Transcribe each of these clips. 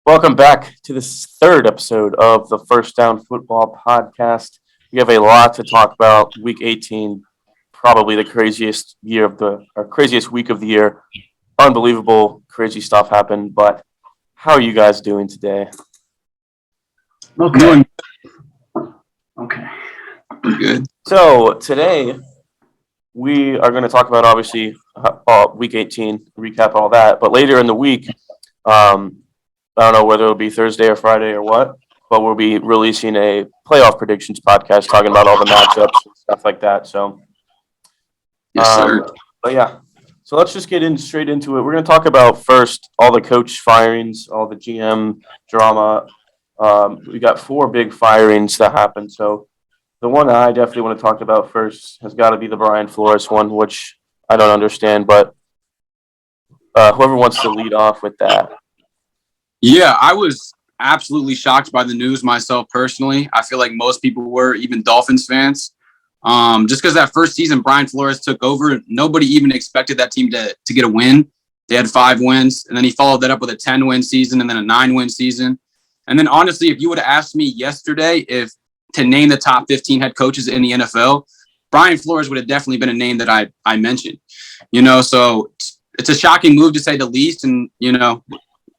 Welcome back to this third episode of the First Down Football Podcast. We have a lot to talk about. Week 18, probably the craziest craziest week of the year. Unbelievable, crazy stuff happened. But how are you guys doing today? Okay. Okay. Good. So today we are going to talk about obviously week 18, recap all that. But later in the week, I don't know whether it'll be Thursday or Friday or what, but we'll be releasing a playoff predictions podcast talking about all the matchups and stuff like that. So, Yes, sir. But yeah, so let's just get straight into it. We're going to talk about first all the coach firings, all the GM drama. We got four big firings that happened. So the one that I definitely want to talk about first has got to be the Brian Flores one, which I don't understand, but whoever wants to lead off with that. Yeah, I was absolutely shocked by the news myself personally. I feel like most people were, even Dolphins fans. Just because that first season Brian Flores took over, nobody even expected that team to get a win. They had 5 wins, and then he followed that up with a 10-win season and then a 9-win season. And then honestly, if you would have asked me yesterday to name the top 15 head coaches in the NFL, Brian Flores would have definitely been a name that I mentioned. So it's a shocking move to say the least. And,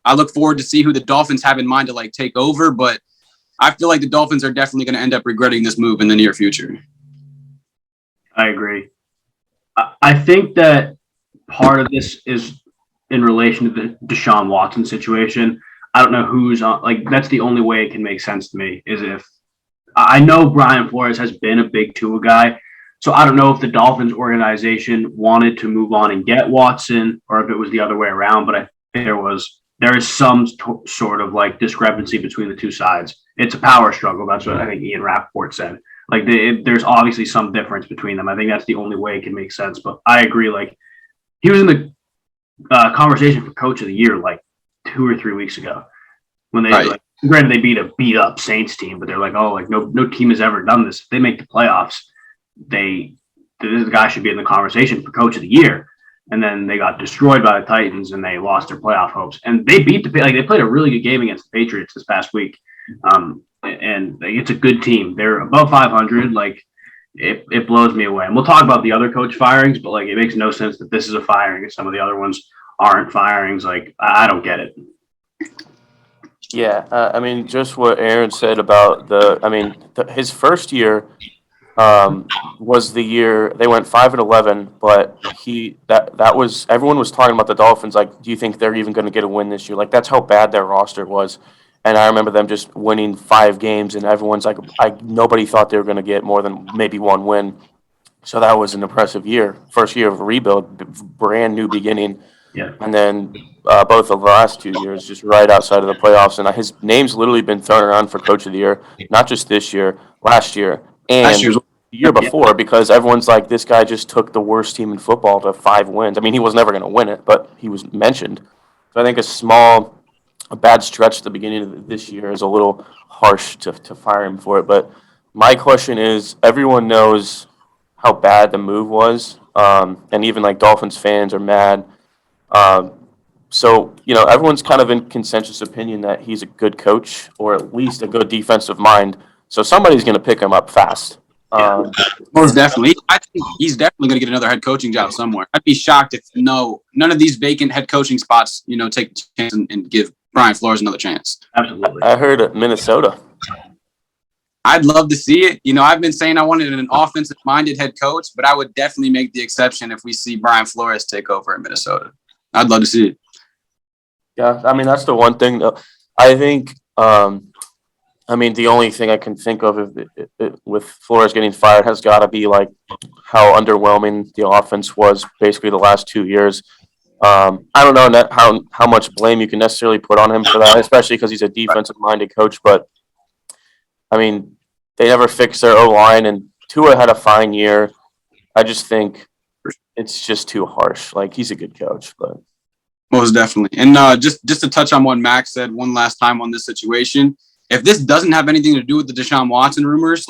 I look forward to see who the Dolphins have in mind to take over, but I feel like the Dolphins are definitely going to end up regretting this move in the near future. I agree. I think that part of this is in relation to the Deshaun Watson situation. I don't know who's on, that's the only way it can make sense to me is if I know Brian Flores has been a big Tua guy. So I don't know if the Dolphins organization wanted to move on and get Watson or if it was the other way around, but I think there is some sort of discrepancy between the two sides. It's a power struggle. That's what I think Ian Rappaport said. There's obviously some difference between them. I think that's the only way it can make sense. But I agree. He was in the conversation for Coach of the Year 2 or 3 weeks ago when they granted they beat up Saints team, but they're no team has ever done this. If they make the playoffs, this guy should be in the conversation for Coach of the Year. And then they got destroyed by the Titans, and they lost their playoff hopes. And they beat they played a really good game against the Patriots this past week. And it's a good team. They're above 500. It blows me away. And we'll talk about the other coach firings, but it makes no sense that this is a firing and some of the other ones aren't firings. I don't get it. Yeah, just what Aaron said about his first year. Was the year they went 5-11, but that was everyone was talking about the Dolphins. Do you think they're even going to get a win this year? That's how bad their roster was. And I remember them just winning 5 games, and everyone's nobody thought they were going to get more than maybe 1 win. So that was an impressive year, first year of a rebuild, brand new beginning. Yeah. And then both of the last 2 years, just right outside of the playoffs, and his name's literally been thrown around for Coach of the Year, not just this year, last year. And the year before, because everyone's this guy just took the worst team in football to 5 wins. He was never going to win it, but he was mentioned. So I think a bad stretch at the beginning of this year is a little harsh to fire him for it. But my question is, everyone knows how bad the move was, and even Dolphins fans are mad. So, everyone's kind of in consensus opinion that he's a good coach or at least a good defensive mind. So somebody's going to pick him up fast. Most definitely. I think he's definitely going to get another head coaching job somewhere. I'd be shocked if none of these vacant head coaching spots, take a chance and give Brian Flores another chance. Absolutely. I heard Minnesota. I'd love to see it. I've been saying I wanted an offensive-minded head coach, but I would definitely make the exception if we see Brian Flores take over in Minnesota. I'd love to see it. Yeah, that's the one thing. I think the only thing I can think of with Flores getting fired has got to be how underwhelming the offense was basically the last 2 years. I don't know how much blame you can necessarily put on him for that, especially because he's a defensive-minded coach. But they never fixed their O-line, and Tua had a fine year. I just think it's just too harsh. He's a good coach, but most definitely. And just to touch on what Max said one last time on this situation. If this doesn't have anything to do with the Deshaun Watson rumors,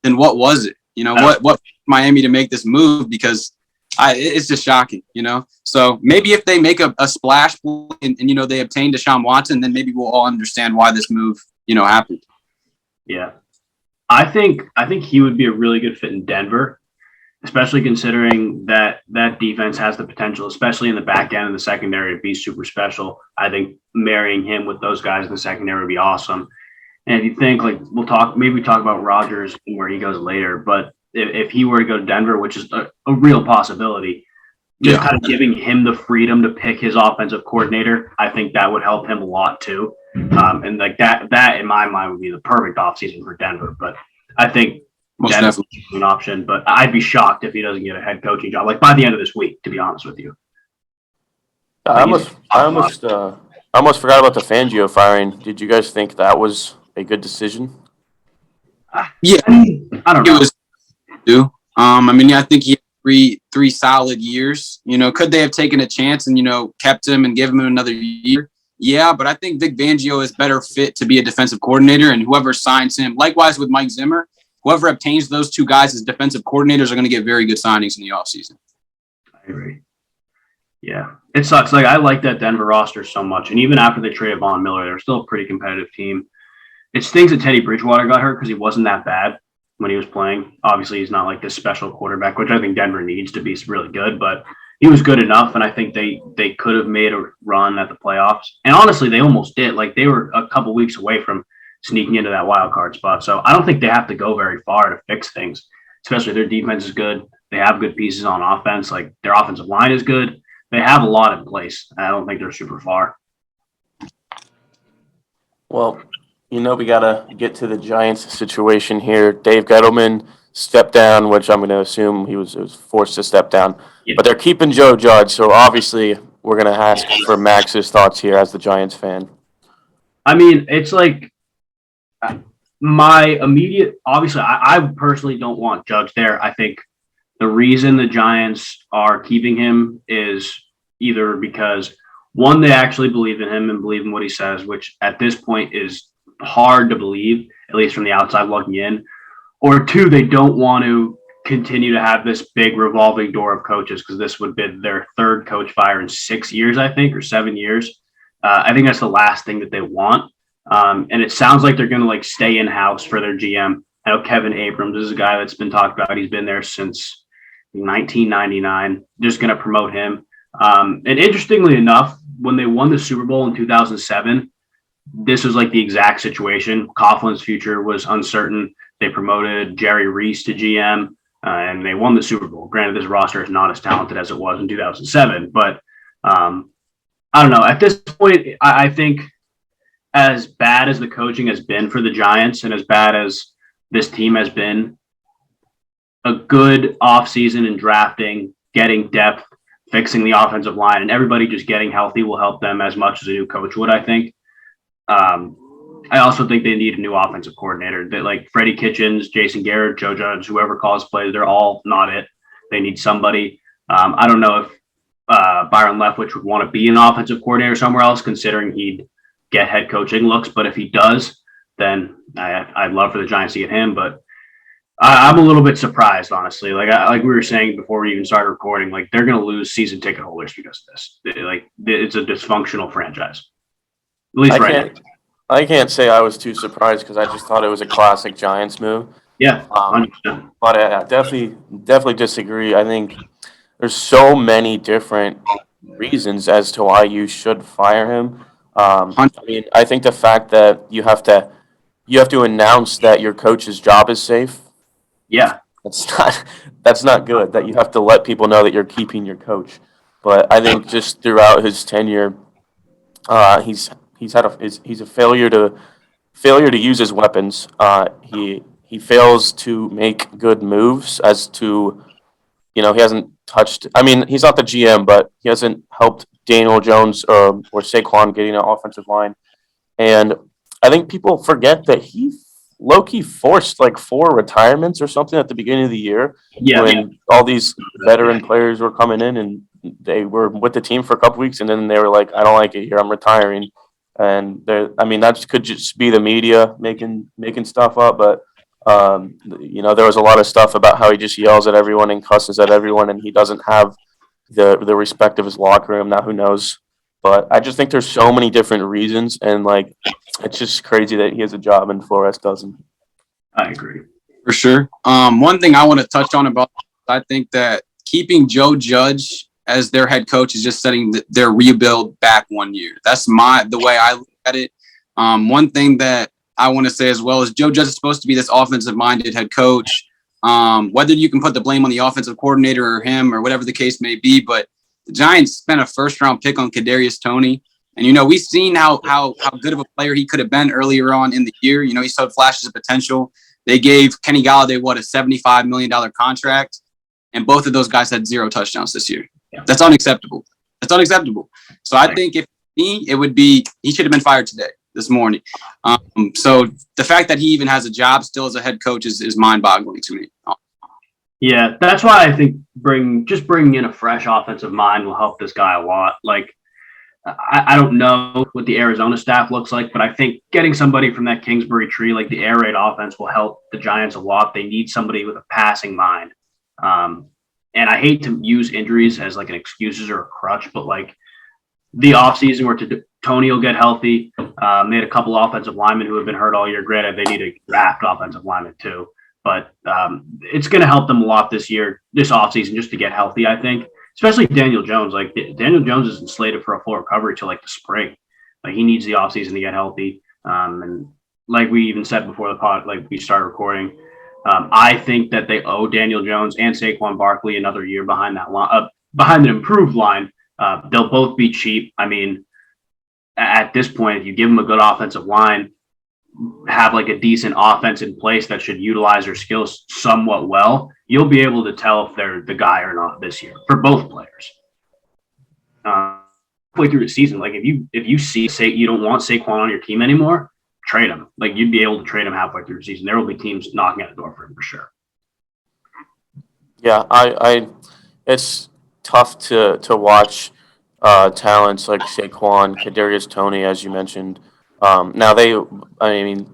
then what was it? What Miami to make this move? Because It's just shocking, So maybe if they make a splash and they obtain Deshaun Watson, then maybe we'll all understand why this move, happened. Yeah. I think he would be a really good fit in Denver, especially considering that defense has the potential, especially in the back end of the secondary, to be super special. I think marrying him with those guys in the secondary would be awesome. And if you think, like, maybe talk about Rodgers and where he goes later, but if he were to go to Denver, which is a real possibility, just kind of giving him the freedom to pick his offensive coordinator, I think that would help him a lot too. And like that in my mind would be the perfect offseason for Denver. But I think Denver's an option, but I'd be shocked if he doesn't get a head coaching job, like by the end of this week, to be honest with you. I almost forgot about the Fangio firing. Did you guys think that was a good decision? Yeah, I don't know. I think he had three solid years. Could they have taken a chance and kept him and give him another year? Yeah, but I think Vic Fangio is better fit to be a defensive coordinator, and whoever signs him, likewise with Mike Zimmer, whoever obtains those two guys as defensive coordinators are going to get very good signings in the offseason. I agree. Yeah, it sucks. Like, I like that Denver roster so much, and even after they traded Von Miller, they're still a pretty competitive team. It stinks that Teddy Bridgewater got hurt because he wasn't that bad when he was playing. Obviously, he's not like this special quarterback, which I think Denver needs to be really good, but he was good enough, and I think they could have made a run at the playoffs. And honestly, they almost did. Like, they were a couple weeks away from sneaking into that wild card spot. So I don't think they have to go very far to fix things, especially their defense is good. They have good pieces on offense. Like, their offensive line is good. They have a lot in place. I don't think they're super far. Well, we got to get to the Giants situation here. Dave Gettleman stepped down, which I'm going to assume he was forced to step down. Yeah. But they're keeping Joe Judge, so obviously we're going to ask for Max's thoughts here as the Giants fan. I mean, it's like my immediate – obviously, I personally don't want Judge there. I think the reason the Giants are keeping him is either because, one, they actually believe in him and believe in what he says, which at this point is hard to believe, at least from the outside looking in, or two, they don't want to continue to have this big revolving door of coaches because this would be their third coach fire in 6 years, I think, or 7 years. I think that's the last thing that they want. And it sounds like they're going to like stay in-house for their GM. I know Kevin Abrams is a guy that's been talked about. He's been there since 1999. Just going to promote him. And interestingly enough, when they won the Super Bowl in 2007, this was like the exact situation. Coughlin's future was uncertain. They promoted Jerry Reese to GM, and they won the Super Bowl. Granted, this roster is not as talented as it was in 2007, but I don't know. At this point, I think as bad as the coaching has been for the Giants and as bad as this team has been, a good offseason in drafting, getting depth, fixing the offensive line, and everybody just getting healthy will help them as much as a new coach would, I think. I also think they need a new offensive coordinator. That, like, Freddie Kitchens, Jason Garrett, Joe Judge, whoever calls plays, they're all not it. They need somebody. I don't know if Byron Leftwich would want to be an offensive coordinator somewhere else, considering he'd get head coaching looks. But if he does, then I'd love for the Giants to get him. But I'm a little bit surprised, honestly. Like we were saying before we even started recording, like, they're going to lose season ticket holders because of this. It's a dysfunctional franchise. At least right now. I can't say I was too surprised because I just thought it was a classic Giants move. Yeah, but I definitely disagree. I think there's so many different reasons as to why you should fire him. I think the fact that you have to announce that your coach's job is safe. Yeah, that's not good. That you have to let people know that you're keeping your coach. But I think just throughout his tenure, he's a failure to use his weapons. He fails to make good moves as to, he hasn't touched. I mean, he's not the GM, but he hasn't helped Daniel Jones or Saquon getting an offensive line. And I think people forget that he low-key forced like 4 retirements or something at the beginning of the year when all these veteran players were coming in and they were with the team for a couple weeks and then they were like, I don't like it here, I'm retiring. And that could just be the media making stuff up, but There was a lot of stuff about how he just yells at everyone and cusses at everyone, and he doesn't have the respect of his locker room. Now, who knows? But I just think there's so many different reasons, and like it's just crazy that he has a job and Flores doesn't. I agree. For sure. One thing I want to touch on about, I think that keeping Joe Judge as their head coach is just setting their rebuild back 1 year. That's the way I look at it. One thing that I want to say as well is Joe Judge is supposed to be this offensive-minded head coach. Whether you can put the blame on the offensive coordinator or him or whatever the case may be, but the Giants spent a first-round pick on Kadarius Toney. And, we've seen how good of a player he could have been earlier on in the year. He showed flashes of potential. They gave Kenny Galladay, a $75 million contract, and both of those guys had 0 touchdowns this year. Yeah. That's unacceptable. So I think if it would be, he should have been fired this morning. So the fact that he even has a job still as a head coach is mind-boggling to me. Yeah, that's why I think bringing in a fresh offensive mind will help this guy a lot. Like, I don't know what the Arizona staff looks like, but I think getting somebody from that Kingsbury tree, like the air raid offense, will help the Giants a lot. They need somebody with a passing mind. And I hate to use injuries as like an excuses or a crutch, but like the offseason where Tony will get healthy. They had a couple offensive linemen who have been hurt all year. Granted, they need a draft offensive lineman too, but it's going to help them a lot this offseason, just to get healthy, I think. Especially Daniel Jones. Like, Daniel Jones isn't slated for a full recovery till like the spring. Like, he needs the offseason to get healthy. And like we even said before the pod, like we started recording, I think that they owe Daniel Jones and Saquon Barkley another year behind that line, behind an improved line. They'll both be cheap. I mean, at this point, if you give them a good offensive line, have like a decent offense in place that should utilize their skills somewhat well, you'll be able to tell if they're the guy or not this year for both players. Halfway through the season, like if you see you don't want Saquon on your team anymore, trade him. Like, you'd be able to trade him halfway through the season. There will be teams knocking at the door for him for sure. Yeah, it's tough to watch talents like Saquon, Kadarius Toney, as you mentioned. Now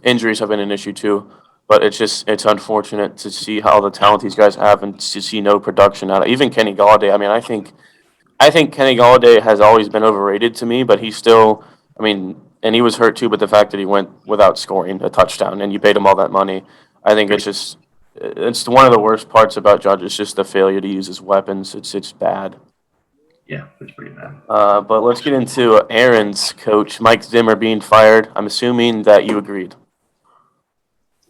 injuries have been an issue too, but it's unfortunate to see how the talent these guys have and to see no production out of even Kenny Galladay. I mean, I think Kenny Galladay has always been overrated to me, but he's still, and he was hurt too, but the fact that he went without scoring a touchdown and you paid him all that money, I think it's one of the worst parts about Judge. It's just the failure to use his weapons. It's bad. Yeah, it's pretty bad. But let's get into Aaron's coach, Mike Zimmer, being fired. I'm assuming that you agreed.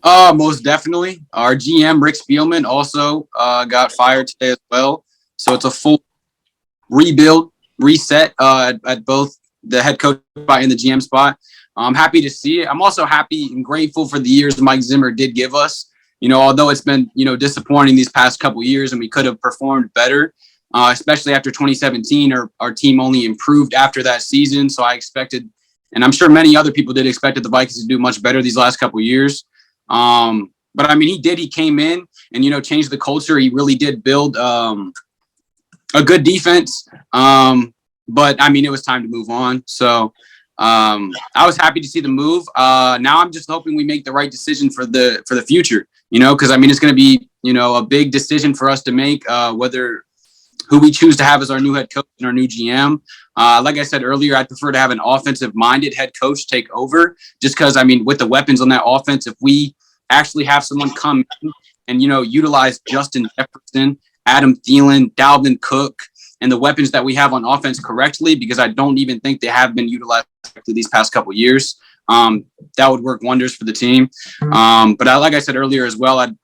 Most definitely. Our GM, Rick Spielman, also got fired today as well. So it's a full reset at both the head coach spot and the GM spot. I'm happy to see it. I'm also happy and grateful for the years Mike Zimmer did give us. Although it's been, disappointing these past couple of years and we could have performed better. Especially after 2017, our team only improved after that season. So I expected, and I'm sure many other people did expect the Vikings to do much better these last couple of years. But he came in and, changed the culture. He really did build a good defense. But it was time to move on. So I was happy to see the move. Now I'm just hoping we make the right decision for the future, because it's going to be, a big decision for us to make, who we choose to have as our new head coach and our new GM. Like I said earlier, I'd prefer to have an offensive-minded head coach take over just because, with the weapons on that offense, if we actually have someone come in and, utilize Justin Jefferson, Adam Thielen, Dalvin Cook, and the weapons that we have on offense correctly, because I don't even think they have been utilized these past couple of years, that would work wonders for the team. But like I said earlier as well,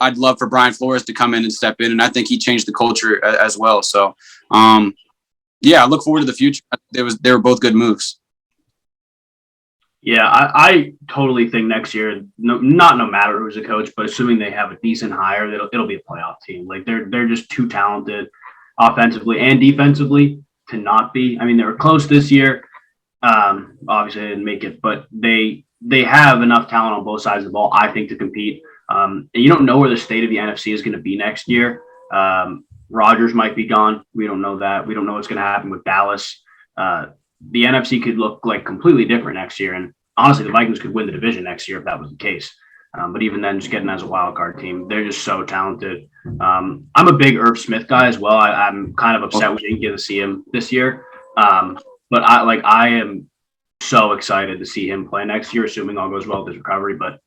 I'd love for Brian Flores to come in and step in, and I think he changed the culture as well. So, I look forward to the future. They were both good moves. Yeah, I totally think next year, no matter who's a coach, but assuming they have a decent hire, it'll be a playoff team. Like they're just too talented offensively and defensively to not be. They were close this year. Obviously, they didn't make it, but they have enough talent on both sides of the ball, I think, to compete. And you don't know where the state of the NFC is going to be next year. Rodgers might be gone. We don't know that. We don't know what's going to happen with Dallas. The NFC could look like completely different next year. And honestly, the Vikings could win the division next year if that was the case. But even then, just getting as a wild card team, they're just so talented. I'm a big Irv Smith guy as well. I'm kind of upset we didn't get to see him this year. But I am so excited to see him play next year, assuming all goes well with his recovery. But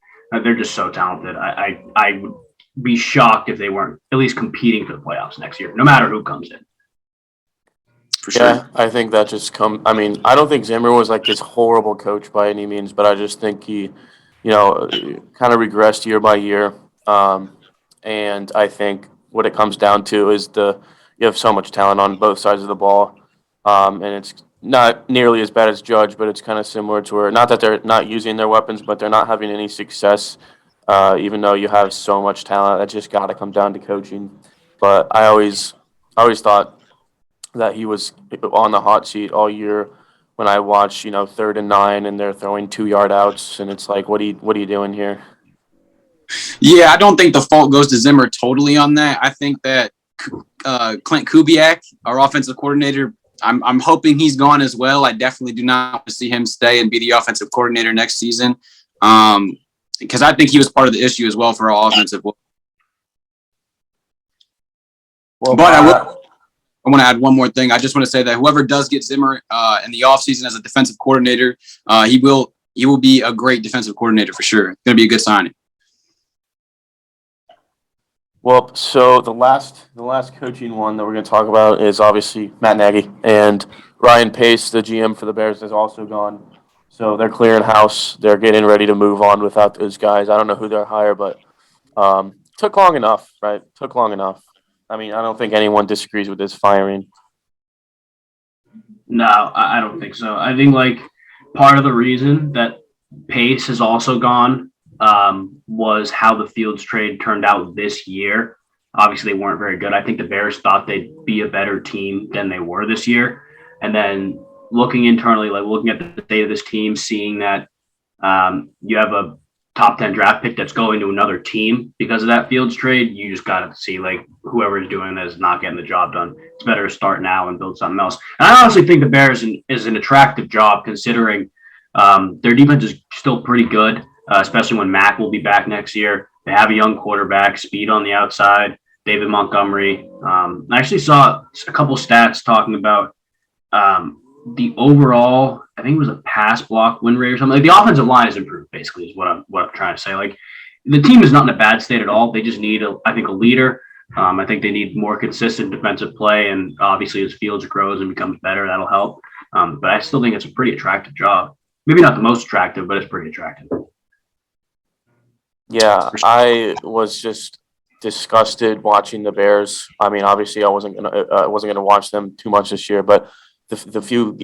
they're just so talented. I would be shocked if they weren't at least competing for the playoffs next year, no matter who comes in. For sure. Yeah, I think that just I mean, I don't think Zimmer was like this horrible coach by any means, but I just think he, kind of regressed year by year. And I think what it comes down to is you have so much talent on both sides of the ball, and it's not nearly as bad as Judge, but it's kind of similar to where not that they're not using their weapons, but they're not having any success. Even though you have so much talent, that just got to come down to coaching. But I always thought that he was on the hot seat all year when I watch, 3rd and 9 and they're throwing 2-yard outs and it's like, what are you doing here? Yeah, I don't think the fault goes to Zimmer totally on that. I think that Clint Kubiak, our offensive coordinator, I'm hoping he's gone as well. I definitely do not want to see him stay and be the offensive coordinator next season, because I think he was part of the issue as well for our offensive. But I want to add one more thing. I just want to say that whoever does get Zimmer in the offseason as a defensive coordinator, he will be a great defensive coordinator for sure. It's going to be a good signing. Well, so the last coaching one that we're going to talk about is obviously Matt Nagy, and Ryan Pace, the GM for the Bears, has also gone. So they're clearing house. They're getting ready to move on without those guys. I don't know who they're hiring, but took long enough, right? Took long enough. I mean, I don't think anyone disagrees with this firing. No, I don't think so. I think part of the reason that Pace has also gone was how the Fields trade turned out this year. Obviously, they weren't very good. I think the Bears thought they'd be a better team than they were this year. And then looking internally, looking at the state of this team, seeing that you have a top 10 draft pick that's going to another team because of that Fields trade, you just got to see whoever's doing this is not getting the job done. It's better to start now and build something else. And I honestly think the Bears is an attractive job considering their defense is still pretty good, especially when Mack will be back next year. They have a young quarterback, speed on the outside, David Montgomery. I actually saw a couple stats talking about the overall, I think it was a pass block win rate or something. The offensive line has improved, basically, is what I'm trying to say. The team is not in a bad state at all. They just need, a leader. I think they need more consistent defensive play, and obviously as Fields grows and becomes better, that'll help. But I still think it's a pretty attractive job. Maybe not the most attractive, but it's pretty attractive. Yeah, I was just disgusted watching the Bears. I mean, obviously, I wasn't gonna watch them too much this year, but the few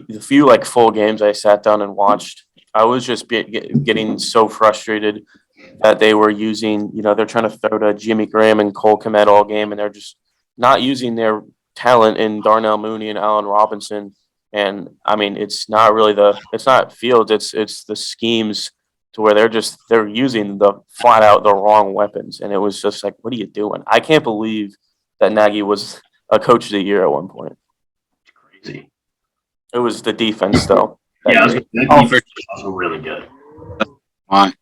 full games I sat down and watched, I was just getting so frustrated that they were using, they're trying to throw to Jimmy Graham and Cole Kmet all game, and they're just not using their talent in Darnell Mooney and Allen Robinson. And I mean, it's not Fields, it's the schemes to where they're using flat out the wrong weapons. And it was just like, what are you doing? I can't believe that Nagy was a coach of the year at one point. It's crazy. It was the defense, though. Yeah, that defense was also really good. Fine.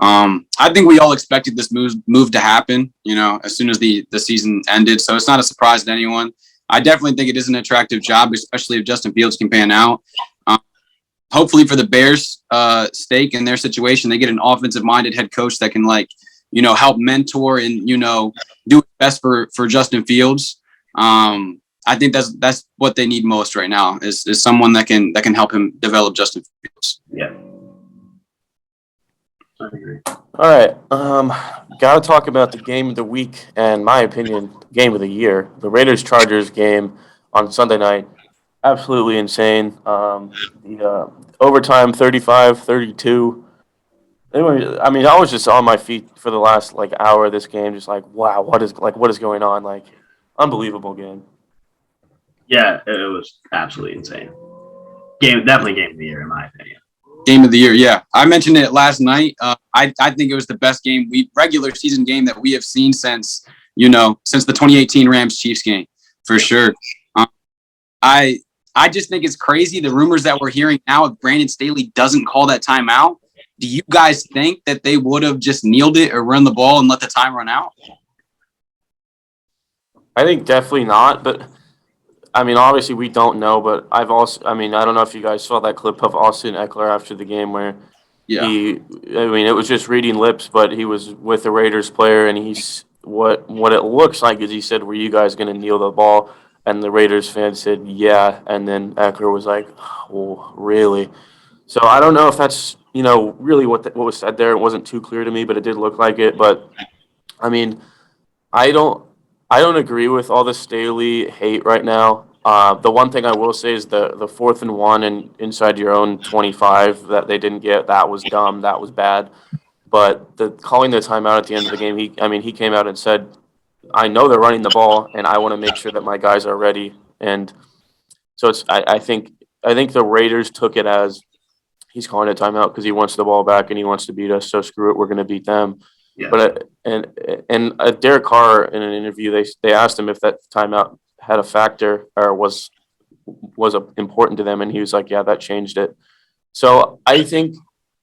I think we all expected this move to happen, as soon as the season ended. So it's not a surprise to anyone. I definitely think it is an attractive job, especially if Justin Fields can pan out. Hopefully for the Bears' stake and their situation, they get an offensive-minded head coach that can, help mentor and, do it best for Justin Fields. I think that's what they need most right now is someone that can help him develop Justin Fields. Yeah. I agree. All right. Got to talk about the game of the week and, my opinion, game of the year. The Raiders-Chargers game on Sunday night. Absolutely insane. The overtime 35-32. Anyway, I mean, I was just on my feet for the last hour of this game, just wow, what is going on? Unbelievable game. Yeah, it was absolutely insane. Definitely game of the year, in my opinion. Game of the year, yeah. I mentioned it last night. I think it was the best regular season game that we have seen since the 2018 Rams-Chiefs game, for sure. I just think it's crazy. The rumors that we're hearing now, if Brandon Staley doesn't call that timeout, do you guys think that they would have just kneeled it or run the ball and let the time run out? I think definitely not, but I mean, obviously we don't know, but I don't know if you guys saw that clip of Austin Eckler after the game where it was just reading lips, but he was with the Raiders player, and what it looks like is he said, "Were you guys going to kneel the ball?" And the Raiders fan said, "Yeah," and then Eckler was like, "Oh, really?" So I don't know if that's really what was said there. It wasn't too clear to me, but it did look like it. But I mean, I don't I don't agree with all the Staley hate right now. The one thing I will say is the 4th and 1 and inside your own 25 that they didn't get, that was dumb. That was bad. But the calling the timeout at the end of the game, he came out and said, "I know they're running the ball, and I want to make sure that my guys are ready." And so I think the Raiders took it as he's calling a timeout because he wants the ball back and he wants to beat us. So screw it, we're going to beat them. Yeah. But Derek Carr in an interview, they asked him if that timeout had a factor or was important to them, and he was like, "Yeah, that changed it." So I think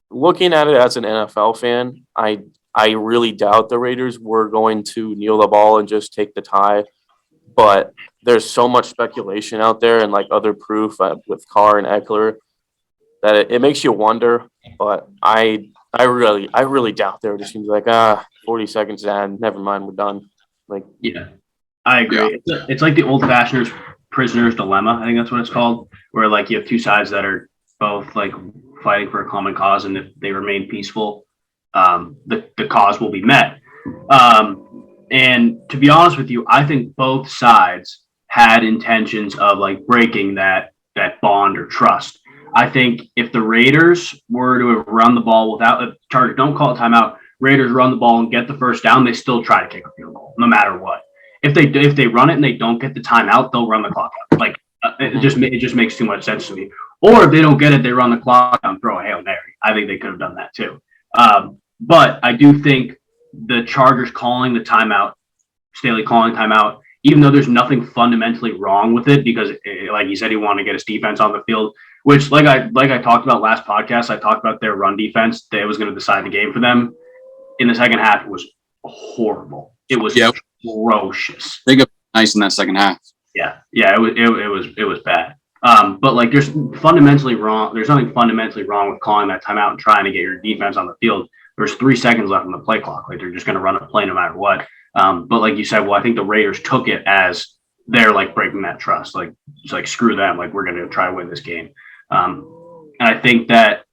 looking at it as an NFL fan, I really doubt the Raiders were going to kneel the ball and just take the tie. But there's so much speculation out there and like other proof with Carr and Eckler that it makes you wonder. But I really doubt they were just gonna be like, 40 seconds and never mind, we're done. Like, Yeah, I agree. It's like the old-fashioned prisoner's dilemma. I think that's what it's called, where like you have two sides that are both like fighting for a common cause, and if they remain peaceful, the cause will be met. And to be honest with you, I think both sides had intentions of like breaking that bond or trust. I think if the Raiders were to have run the ball without a Chargers, don't call it timeout. Raiders run the ball and get the first down, they still try to kick a field goal, no matter what. If they run it and they don't get the timeout, they'll run the clock out. Like it just makes too much sense to me. Or if they don't get it, they run the clock out and throw a Hail Mary. I think they could have done that too. But I do think the Chargers calling the timeout, Staley calling timeout, even though there's nothing fundamentally wrong with it, because like he said, he wanted to get his defense on the field, which like I talked about last podcast, I talked about their run defense. That was going to decide the game for them. In the second half, it was horrible. It was atrocious. They got nice in that second half. Yeah, it was bad. But like, there's nothing fundamentally wrong with calling that timeout and trying to get your defense on the field. There's 3 seconds left on the play clock. Like, they're just going to run a play no matter what. But like you said, well, I think the Raiders took it as they're like breaking that trust. Like, it's like, screw them. Like, we're going to try to win this game. And I think that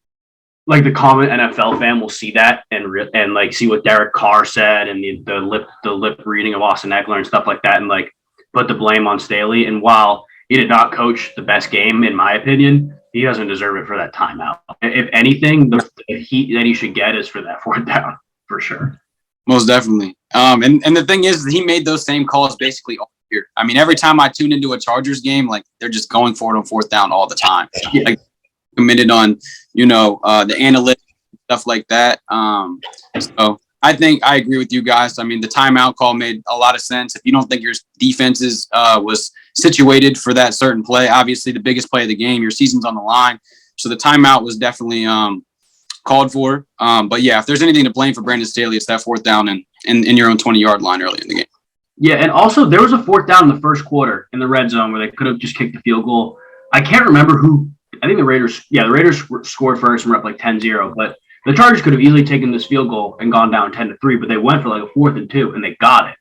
like the common NFL fan will see that and like see what Derek Carr said and the lip reading of Austin Eckler and stuff like that, and like put the blame on Staley. And while he did not coach the best game, in my opinion, he doesn't deserve it for that timeout. If anything, the heat that he should get is for that 4th down, for sure. Most definitely. And the thing is, he made those same calls basically all year. I mean, every time I tune into a Chargers game, like they're just going for it on 4th down all the time. Yeah. Like, committed on, the analytics stuff like that. So I think I agree with you guys. I mean, the timeout call made a lot of sense. If you don't think your defense was situated for that certain play, obviously the biggest play of the game, your season's on the line. So the timeout was definitely called for. But yeah, if there's anything to blame for Brandon Staley, it's that 4th down and in your own 20-yard line early in the game. Yeah, and also there was a 4th down in the first quarter in the red zone where they could have just kicked the field goal. I can't remember who. I think the Raiders scored first and were up like 10-0, but the Chargers could have easily taken this field goal and gone down 10-3, but they went for like a 4th and 2 and they got it.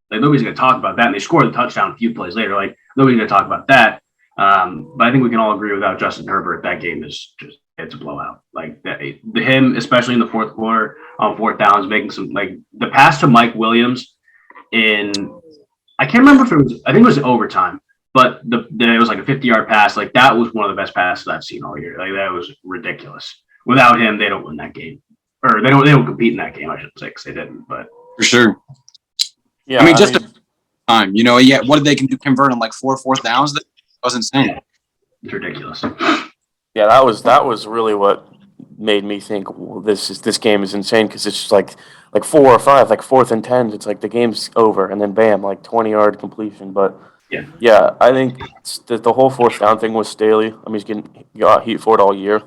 Like, nobody's going to talk about that. And they scored the touchdown a few plays later. Like, nobody's going to talk about that. But I think we can all agree without Justin Herbert, that game is just, it's a blowout. Like him, especially in the 4th quarter on 4th downs, making some, like the pass to Mike Williams I can't remember if I think it was overtime. But it was like a 50-yard pass. Like, that was one of the best passes I've seen all year. Like, that was ridiculous. Without him, they don't win that game, or they don't compete in that game. I should say, because they didn't. But for sure. yeah, I mean, time. Yeah. What did they convert on like 4 4th downs? That was insane. It's ridiculous. Yeah, that was really what made me think, well, this game is insane, because it's just like 4 or 5, like 4th and 10. It's like the game's over, and then bam, like 20-yard completion, but. Yeah, I think the whole 4th down thing was Staley. I mean, he got heat for it all year.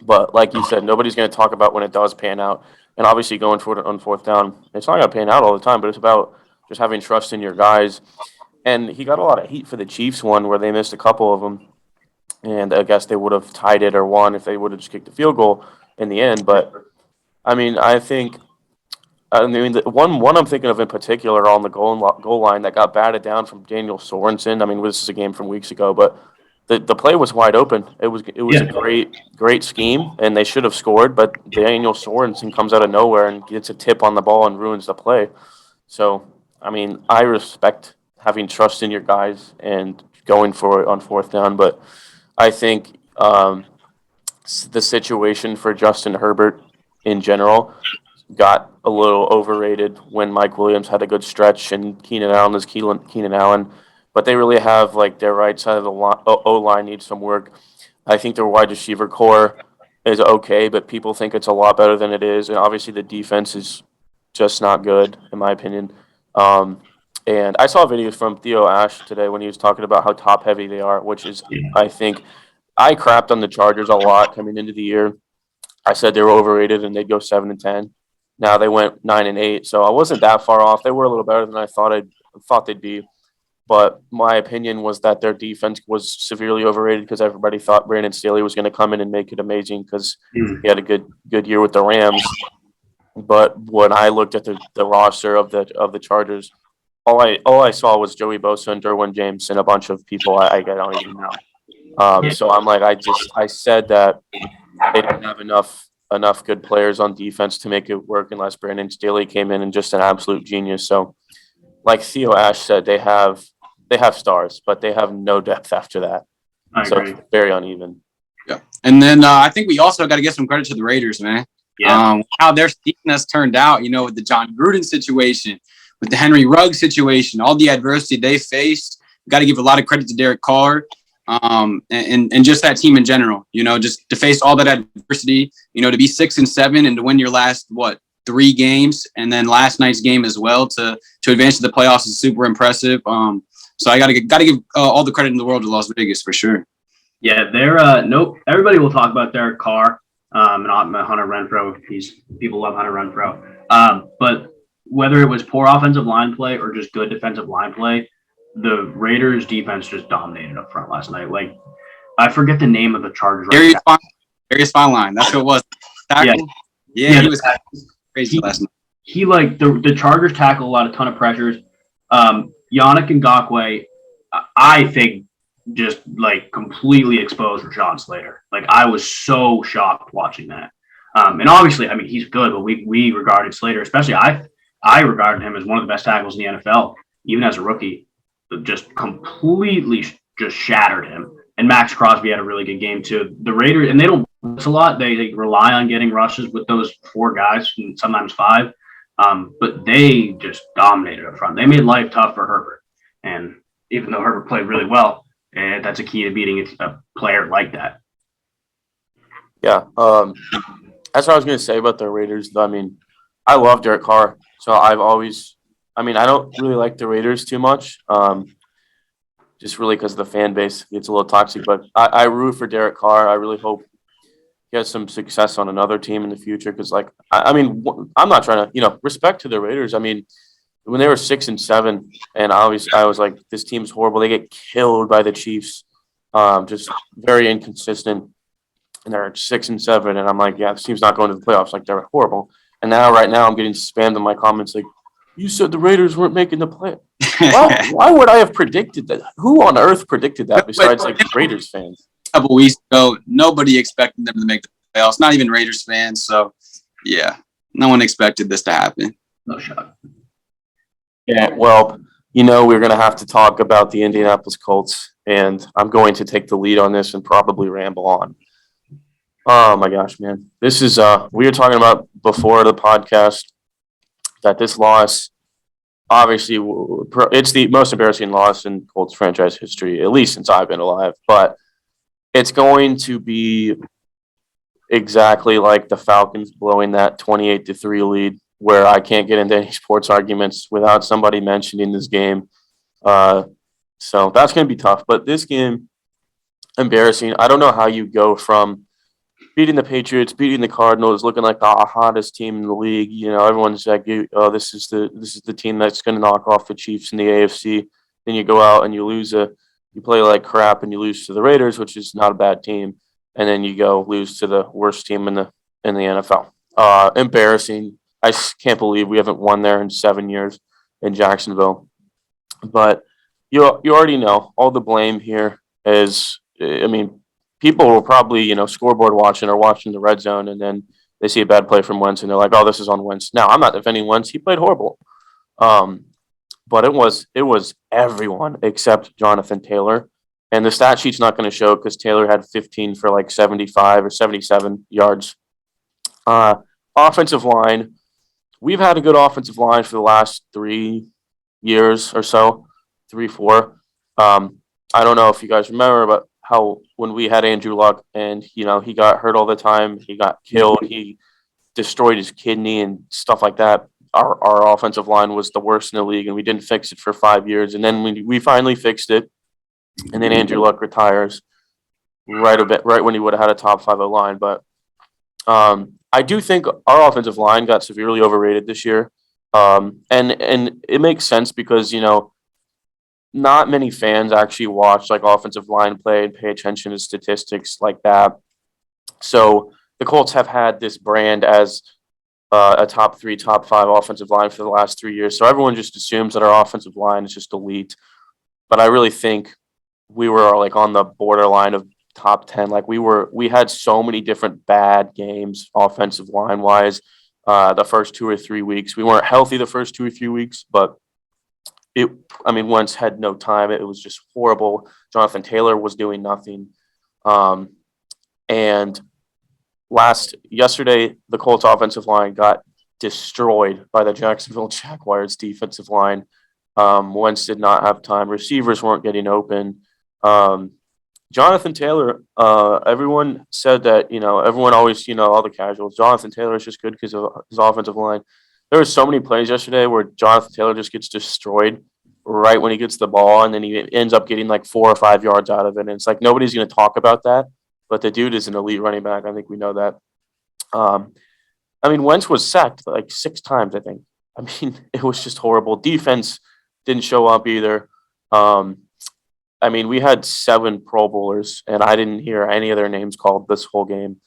But like you said, nobody's going to talk about when it does pan out. And obviously, going for it on fourth down, it's not going to pan out all the time, but it's about just having trust in your guys. And he got a lot of heat for the Chiefs one where they missed a couple of them. And I guess they would have tied it or won if they would have just kicked the field goal in the end. But I mean, the one I'm thinking of in particular on the goal line that got batted down from Daniel Sorensen. I mean, this is a game from weeks ago, but the play was wide open. It was a great scheme, and they should have scored. But Daniel Sorensen comes out of nowhere and gets a tip on the ball and ruins the play. So I mean, I respect having trust in your guys and going for it on fourth down, but I think the situation for Justin Herbert in general got a little overrated when Mike Williams had a good stretch and Keenan Allen is Keenan Allen. But they really have, like, their right side of the O-line needs some work. I think their wide receiver core is okay, but people think it's a lot better than it is. And obviously the defense is just not good, in my opinion. And I saw videos from Theo Ash today when he was talking about how top-heavy they are, which is, I think, I crapped on the Chargers a lot coming into the year. I said they were overrated and they'd go 7-10. Now they went 9-8, so I wasn't that far off. They were a little better than I thought they'd be. But my opinion was that their defense was severely overrated because everybody thought Brandon Staley was going to come in and make it amazing because he had a good year with the Rams. But when I looked at the roster of the Chargers, all I saw was Joey Bosa and Derwin James and a bunch of people I don't even know. So I'm like, I said that they didn't have enough good players on defense to make it work unless Brandon Staley came in and just an absolute genius. So, like Theo Ash said, they have stars, but they have no depth after that. So it's very uneven. Yeah, and then I think we also got to give some credit to the Raiders, man. Yeah. How their season has turned out, with the John Gruden situation, with the Henry Ruggs situation, all the adversity they faced. Got to give a lot of credit to Derek Carr, and just that team in general. Just to face all that adversity. To be 6-7 and to win your last 3 games, and then last night's game as well to advance to the playoffs is super impressive. So I gotta give all the credit in the world to Las Vegas for sure. Yeah, they're nope. Everybody will talk about Derek Carr, and Hunter Renfrow. People love Hunter Renfrow. But whether it was poor offensive line play or just good defensive line play, the Raiders defense just dominated up front last night. Like, I forget the name of the Chargers. Darius Fine. That's what it was. Tackle? Yeah, he was crazy last night. He the Chargers tackle a ton of pressures. Yannick Ngakoue, I think, just completely exposed Rashawn Slater. I was so shocked watching that. And obviously, I mean, he's good, but we regarded Slater, especially I regarded him as one of the best tackles in the NFL, even as a rookie. Just completely just shattered him. And Max Crosby had a really good game too. The Raiders, and they don't miss a lot. They rely on getting rushes with those 4 guys and sometimes 5. But they just dominated up front. They made life tough for Herbert. And even though Herbert played really well, that's a key to beating a player like that. Yeah. That's what I was going to say about the Raiders. I mean, I love Derek Carr. So I don't really like the Raiders too much. Just really because the fan base gets a little toxic. But I root for Derek Carr. I really hope he has some success on another team in the future. Because, I'm not trying to, respect to the Raiders. I mean, when they were 6-7, and I was like, this team's horrible. They get killed by the Chiefs. Just very inconsistent. And they're 6-7, and I'm like, yeah, this team's not going to the playoffs. Like, they're horrible. And right now, I'm getting spammed in my comments like, you said the Raiders weren't making the play. Why would I have predicted that? Who on earth predicted that besides Raiders fans? A couple weeks ago, nobody expected them to make the playoffs, not even Raiders fans. So, yeah, no one expected this to happen. No shot. Yeah, well, we're going to have to talk about the Indianapolis Colts, and I'm going to take the lead on this and probably ramble on. Oh, my gosh, man. This is we were talking about before the podcast that this loss, obviously, it's the most embarrassing loss in Colts franchise history, at least since I've been alive. But it's going to be exactly like the Falcons blowing that 28-3 lead, where I can't get into any sports arguments without somebody mentioning this game. So that's going to be tough. But this game, embarrassing. I don't know how you go from beating the Patriots, beating the Cardinals, looking like the hottest team in the league. You know, everyone's like, "Oh, this is the team that's going to knock off the Chiefs in the AFC." Then you go out and you play like crap and you lose to the Raiders, which is not a bad team, and then you go lose to the worst team in the NFL. Embarrassing. Can't believe we haven't won there in 7 years in Jacksonville. But you already know all the blame here is. I mean, people will probably, scoreboard watching or watching the red zone, and then they see a bad play from Wentz, and they're like, "Oh, this is on Wentz." Now, I'm not defending Wentz; he played horrible, but it was everyone except Jonathan Taylor, and the stat sheet's not going to show because Taylor had 15 for like 75 or 77 yards. Offensive line, we've had a good offensive line for the last 3 years or so, 3, 4. I don't know if you guys remember, but how when we had Andrew Luck and he got hurt all the time, he got killed, he destroyed his kidney and stuff like that. Our offensive line was the worst in the league, and we didn't fix it for 5 years. And then we finally fixed it, and then Andrew Luck retires right when he would have had a top 5 line. But I do think our offensive line got severely overrated this year, and it makes sense because not many fans actually watch like offensive line play and pay attention to statistics like that. So the Colts have had this brand as a top 3, top 5 offensive line for the last 3 years. So everyone just assumes that our offensive line is just elite. But I really think we were like on the borderline of top 10. Like we had so many different bad games offensive line wise. The first 2 or 3 weeks, we weren't healthy the first 2 or 3 weeks, but Wentz had no time. It was just horrible. Jonathan Taylor was doing nothing. And yesterday, the Colts offensive line got destroyed by the Jacksonville Jaguars defensive line. Wentz did not have time. Receivers weren't getting open. Jonathan Taylor, everyone said that, everyone always, all the casuals, Jonathan Taylor is just good because of his offensive line. There were so many plays yesterday where Jonathan Taylor just gets destroyed right when he gets the ball, and then he ends up getting like 4 or 5 yards out of it. And it's like nobody's going to talk about that, but the dude is an elite running back. I think we know that. Wentz was sacked like 6 times, I think. It was just horrible. Defense didn't show up either. We had 7 Pro Bowlers, and I didn't hear any of their names called this whole game.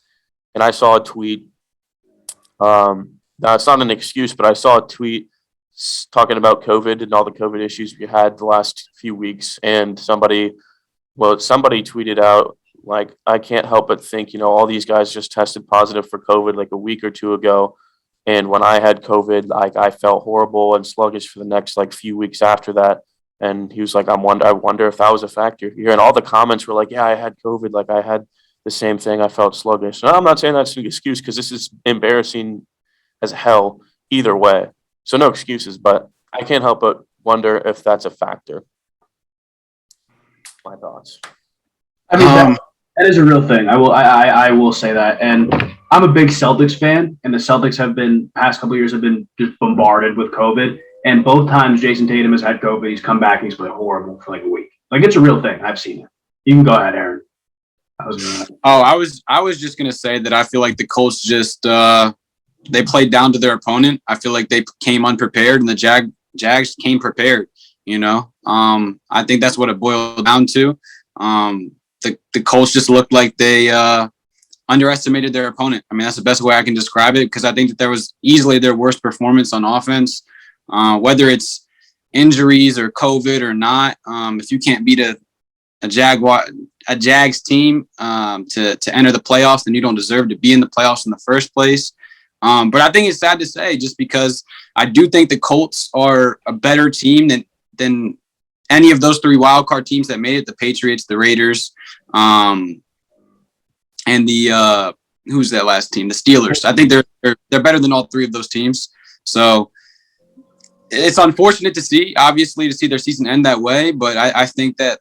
And I saw a tweet. Now, it's not an excuse, but I saw a tweet talking about COVID and all the COVID issues we had the last few weeks. And somebody tweeted out, like, I can't help but think, all these guys just tested positive for COVID like a week or 2 ago. And when I had COVID, like, I felt horrible and sluggish for the next like few weeks after that. And he was like, I wonder if that was a factor here. And all the comments were like, yeah, I had COVID. Like, I had the same thing. I felt sluggish. And I'm not saying that's an excuse because this is embarrassing as hell either way. So no excuses, but I can't help but wonder if that's a factor. My thoughts. That is a real thing. I will say that. And I'm a big Celtics fan, and the Celtics have been past couple of years have been just bombarded with COVID. And both times Jason Tatum has had COVID, he's come back and he's played horrible for like a week. Like, it's a real thing. I've seen it. You can go ahead, Aaron. I was just gonna say that I feel like the Colts just they played down to their opponent. I feel like they came unprepared, and the Jags came prepared. I think that's what it boiled down to. The Colts just looked like they underestimated their opponent. That's the best way I can describe it, because I think that there was easily their worst performance on offense, whether it's injuries or COVID or not. If you can't beat a Jags team to enter the playoffs, then you don't deserve to be in the playoffs in the first place. But I think it's sad to say, just because I do think the Colts are a better team than any of those 3 wildcard teams that made it: the Patriots, the Raiders, and the who's that last team? The Steelers. I think they're better than all 3 of those teams. So it's unfortunate to see their season end that way. But I think I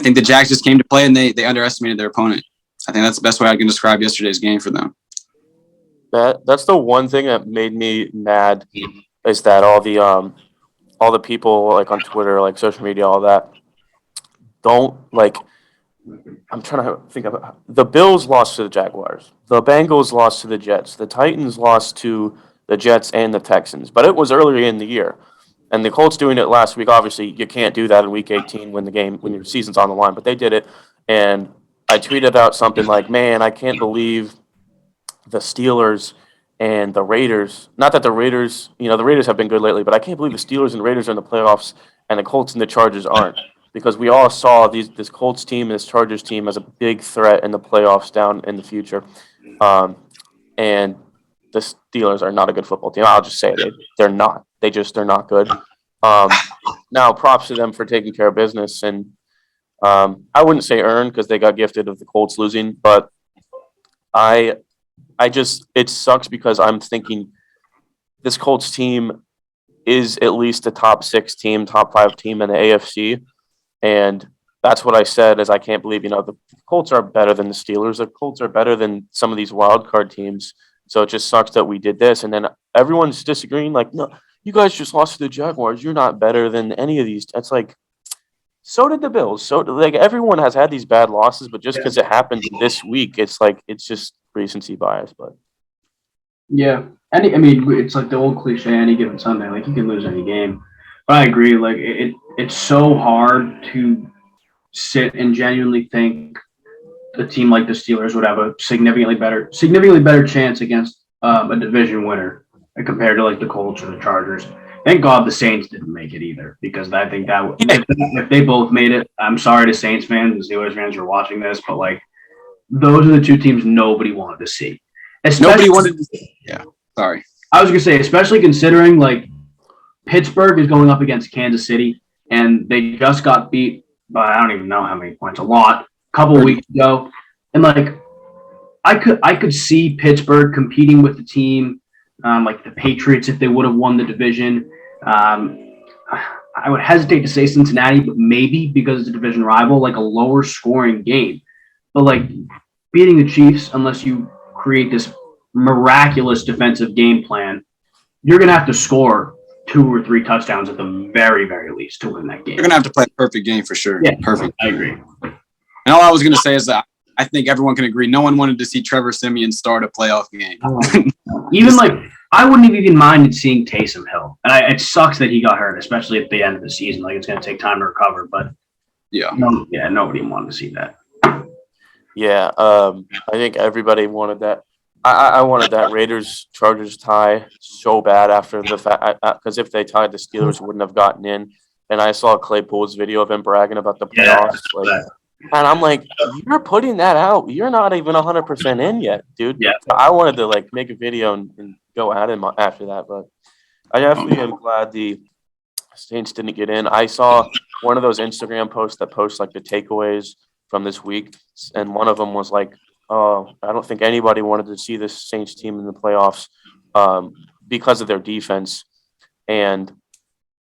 think the Jags just came to play, and they underestimated their opponent. I think that's the best way I can describe yesterday's game for them. That's the one thing that made me mad, is that all the people like on Twitter, like social media, all that, don't like I'm trying to think of the Bills lost to the Jaguars. The Bengals lost to the Jets. The Titans lost to the Jets and the Texans. But it was earlier in the year. And the Colts doing it last week, obviously you can't do that in week 18 when your season's on the line, but they did it. And I tweeted out something like, "Man, I can't believe the Steelers and the Raiders. Not that the Raiders, the Raiders have been good lately, but I can't believe the Steelers and Raiders are in the playoffs and the Colts and the Chargers aren't, because we all saw this Colts team and this Chargers team as a big threat in the playoffs down in the future, and the Steelers are not a good football team. I'll just say it. They're not. They're not good. Now, props to them for taking care of business, and I wouldn't say earned because they got gifted of the Colts losing, but I it sucks because I'm thinking this Colts team is at least a top 6 team, top 5 team in the AFC. And that's what I said, is I can't believe, the Colts are better than the Steelers. The Colts are better than some of these wild card teams. So it just sucks that we did this. And then everyone's disagreeing, like, no, you guys just lost to the Jaguars. You're not better than any of these. It's like, so did the Bills. So, like, everyone has had these bad losses, but just because it happened this week, it's like, it's just recency bias. But Yeah. It's like the old cliche, any given Sunday, like you can lose any game. But I agree, like it's so hard to sit and genuinely think a team like the Steelers would have a significantly better chance against a division winner compared to like the Colts or the Chargers. Thank God the Saints didn't make it either, because I think that if they both made it, I'm sorry to Saints fans and Steelers fans who are watching this, but like those are the two teams nobody wanted to see. Nobody wanted to see. Yeah, sorry. I was gonna say, especially considering like Pittsburgh is going up against Kansas City, and they just got beat by I don't even know how many points, a couple of weeks ago, and like I could see Pittsburgh competing with the team like the Patriots if they would have won the division. I would hesitate to say Cincinnati, but maybe because it's a division rival, like a lower scoring game. But like beating the Chiefs, unless you create this miraculous defensive game plan, you're going to have to score 2 or 3 touchdowns at the very, very least to win that game. You're going to have to play a perfect game for sure. Yeah, perfect. I agree. And all I was going to say is that I think everyone can agree no one wanted to see Trevor Siemian start a playoff game. Even like I wouldn't have even minded seeing Taysom Hill. And it sucks that he got hurt, especially at the end of the season. Like it's going to take time to recover. But nobody wanted to see that. yeah, I think everybody wanted that. I wanted that Raiders-Chargers tie so bad after the fact, because if they tied, the Steelers wouldn't have gotten in. And I saw Claypool's video of him bragging about the playoffs. And I'm like, you're putting that out. You're not even 100% in yet, dude. Yeah. So I wanted to like make a video and go at him after that, but I definitely am glad the Saints didn't get in. I saw one of those Instagram posts that posts like the takeaways from this week, and one of them was like, "Oh, I don't think anybody wanted to see this Saints team in the playoffs because of their defense." And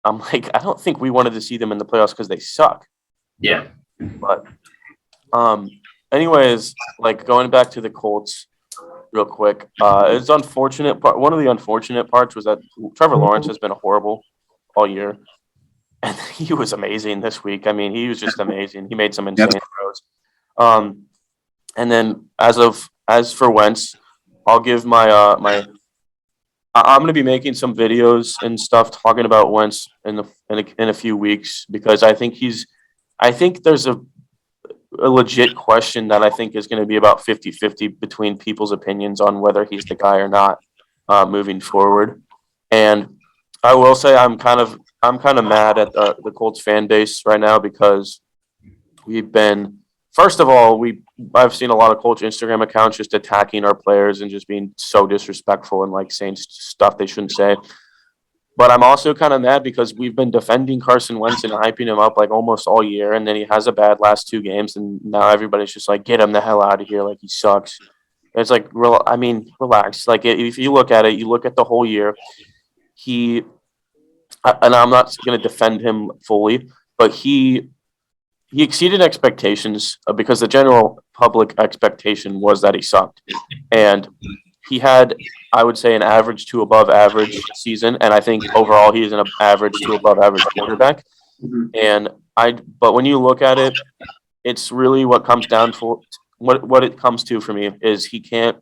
I'm like, I don't think we wanted to see them in the playoffs because they suck. Yeah. But anyways, like going back to the Colts real quick, it's unfortunate. One of the unfortunate parts was that Trevor Lawrence has been horrible all year, and he was amazing this week. I mean, he was just amazing. He made some insane throws. And then as for Wentz, I'll give my I'm going to be making some videos and stuff talking about Wentz in a few weeks, because I think there's a legit question that I think is going to be about 50-50 between people's opinions on whether he's the guy or not moving forward. And I will say I'm kind of mad at the Colts fan base right now, because first of all, I've seen a lot of Colts Instagram accounts just attacking our players and just being so disrespectful and like saying stuff they shouldn't say. But I'm also kind of mad because we've been defending Carson Wentz and hyping him up like almost all year, and then he has a bad last 2 games, and now everybody's just like, get him the hell out of here, like he sucks. And it's like, relax. Like if you look at it, you look at the whole year, and I'm not going to defend him fully, but he exceeded expectations because the general public expectation was that he sucked. And he had, I would say, an average to above average season. And I think overall he is an average to above average quarterback. Mm-hmm. But when you look at it, it's really what comes down to what it comes to for me is he can't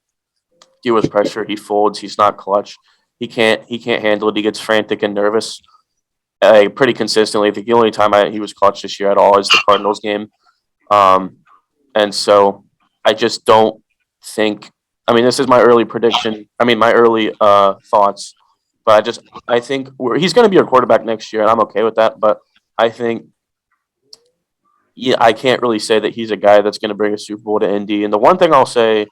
deal with pressure. He folds. He's not clutch. He can't handle it. He gets frantic and nervous pretty consistently. I think the only time he was clutch this year at all is the Cardinals game. Um, and so I just don't think. I mean, this is my early prediction. I mean, my early thoughts. But I think he's going to be our quarterback next year, and I'm okay with that. But I think, yeah, I can't really say that he's a guy that's going to bring a Super Bowl to Indy. And the one thing I'll say,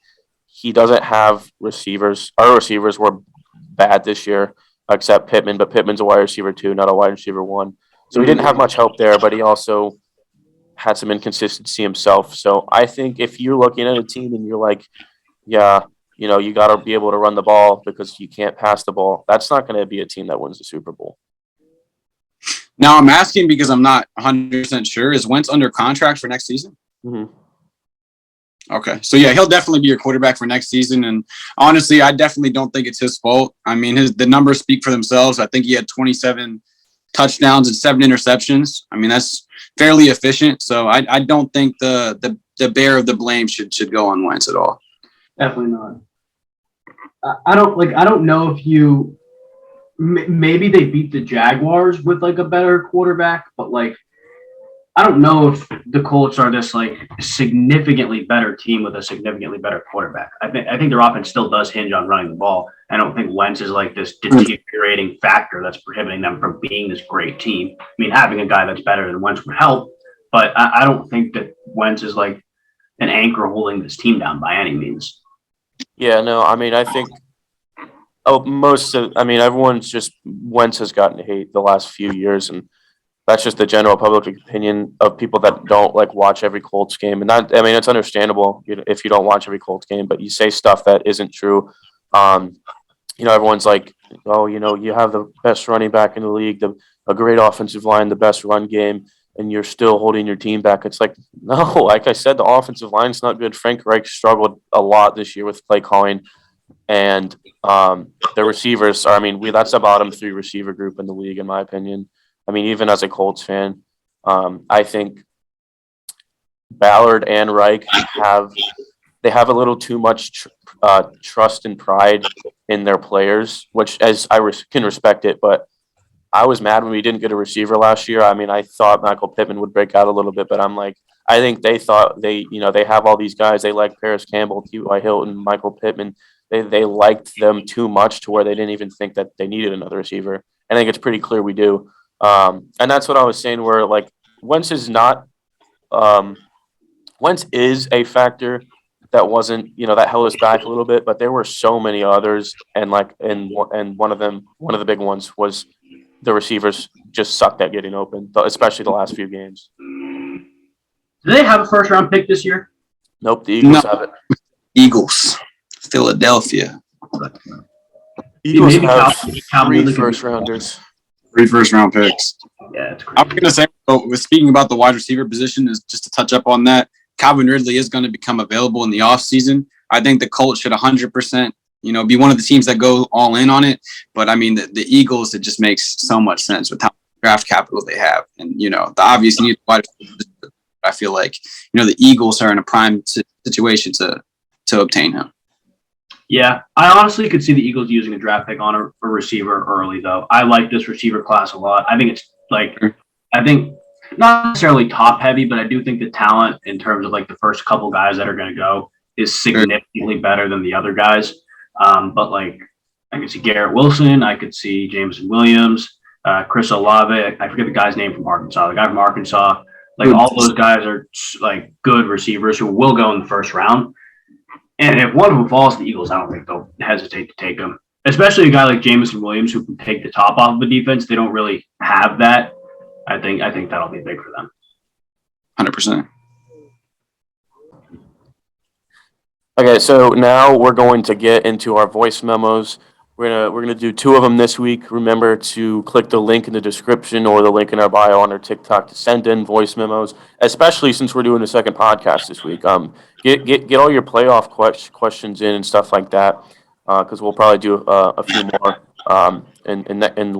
he doesn't have receivers. Our receivers were bad this year, except Pittman. But Pittman's a wide receiver 2, not a wide receiver 1. So he didn't have much help there. But he also had some inconsistency himself. So I think if you're looking at a team and you're like, yeah, you got to be able to run the ball because you can't pass the ball, that's not going to be a team that wins the Super Bowl. Now, I'm asking because I'm not 100% sure. Is Wentz under contract for next season? Mm-hmm. Okay. So, yeah, he'll definitely be your quarterback for next season. And honestly, I definitely don't think it's his fault. I mean, the numbers speak for themselves. I think he had 27 touchdowns and 7 interceptions. I mean, that's fairly efficient. So I don't think the bear of the blame should go on Wentz at all. Definitely not. I don't know if you maybe they beat the Jaguars with like a better quarterback, but like I don't know if the Colts are this like significantly better team with a significantly better quarterback. I think their offense still does hinge on running the ball. I don't think Wentz is like this deteriorating factor that's prohibiting them from being this great team. I mean, having a guy that's better than Wentz would help, but I don't think that Wentz is like an anchor holding this team down by any means. Yeah, no, I mean, I think everyone's just Wentz has gotten hate the last few years, and that's just the general public opinion of people that don't like watch every Colts game. And that, I mean, it's understandable if you don't watch every Colts game, but you say stuff that isn't true. Everyone's like, oh, you have the best running back in the league, a great offensive line, the best run game, and you're still holding your team back. It's like, no, like I said, the offensive line's not good. Frank Reich struggled a lot this year with play calling, and the receivers are. I mean, that's the bottom 3 receiver group in the league, in my opinion. I mean, even as a Colts fan, I think Ballard and Reich have a little too much trust and pride in their players, which as I can respect it, but I was mad when we didn't get a receiver last year. I mean, I thought Michael Pittman would break out a little bit, but I'm like, I think they thought they have all these guys. They like Paris Campbell, T.Y. Hilton, Michael Pittman. They liked them too much to where they didn't even think that they needed another receiver. I think it's pretty clear we do. And that's what I was saying where, like, Wentz is a factor that wasn't, that held us back a little bit, but there were so many others. And one of the big ones was the receivers just sucked at getting open, especially the last few games. Do they have a first-round pick this year? Nope, the Eagles have it. Eagles, Philadelphia. Eagles have 3 first-rounders. 3 first-round picks. Yeah, it's crazy. I was going to say, with speaking about the wide receiver position, is just to touch up on that, Calvin Ridley is going to become available in the offseason. I think the Colts should 100%, be one of the teams that go all in on it. But, I mean, the Eagles, it just makes so much sense with how much draft capital they have. And, the obvious need of wide receiver, I feel like, the Eagles are in a prime situation to obtain him. Yeah, I honestly could see the Eagles using a draft pick on a receiver early, though. I like this receiver class a lot. I think it's not necessarily top heavy, but I do think the talent in terms of like the first couple guys that are going to go is significantly better than the other guys. But like I could see Garrett Wilson, I could see Jameson Williams, Chris Olave. I forget the guy's name from Arkansas. The guy from Arkansas. Like all those guys are like good receivers who will go in the first round. And if one of them falls to the Eagles, I don't think they'll hesitate to take him. Especially a guy like Jameson Williams who can take the top off of the defense. They don't really have that. I think that'll be big for them. 100%. Okay, so now we're going to get into our voice memos. We're gonna do 2 of them this week. Remember to click the link in the description or the link in our bio on our TikTok to send in voice memos, especially since we're doing a second podcast this week. Get all your playoff questions in and stuff like that, because we'll probably do a few more and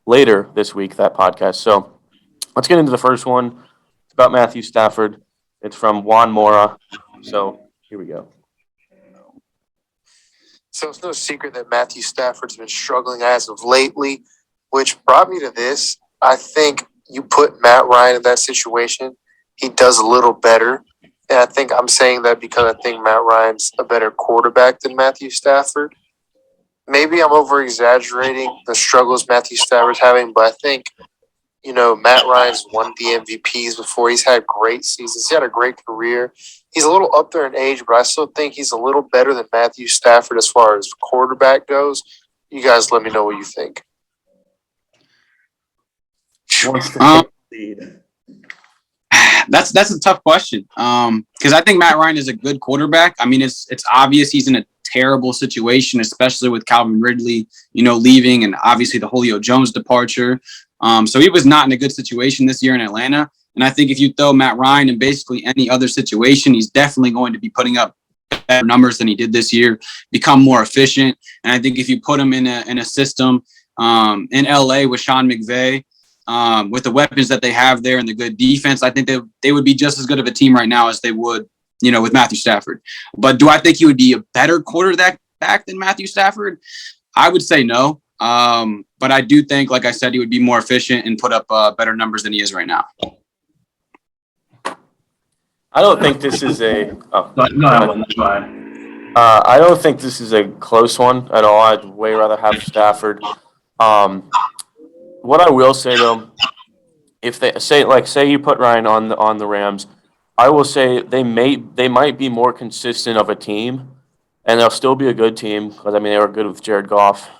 later this week, that podcast. So let's get into the first one. It's about Matthew Stafford. It's from Juan Mora. So here we go. So it's no secret that Matthew Stafford's been struggling as of lately, which brought me to this. I think you put Matt Ryan in that situation, he does a little better. And I think I'm saying that because I think Matt Ryan's a better quarterback than Matthew Stafford. Maybe I'm over-exaggerating the struggles Matthew Stafford's having, but I think, Matt Ryan's won the MVPs before. He's had great seasons. He had a great career. He's a little up there in age, but I still think he's a little better than Matthew Stafford as far as quarterback goes. You guys let me know what you think. That's a tough question because I think Matt Ryan is a good quarterback. I mean, it's obvious he's in a terrible situation, especially with Calvin Ridley, leaving, and obviously the Julio Jones departure. So he was not in a good situation this year in Atlanta. And I think if you throw Matt Ryan in basically any other situation, he's definitely going to be putting up better numbers than he did this year, become more efficient. And I think if you put him in a system in LA with Sean McVay, with the weapons that they have there and the good defense, I think they would be just as good of a team right now as they would, with Matthew Stafford. But do I think he would be a better quarterback than Matthew Stafford? I would say no. But I do think, like I said, he would be more efficient and put up better numbers than he is right now. I don't think this is a. Oh, Go ahead. I don't think this is a close one at all. I'd way rather have Stafford. What I will say though, if they say you put Ryan on the Rams, I will say they might be more consistent of a team, and they'll still be a good team because they were good with Jared Goff,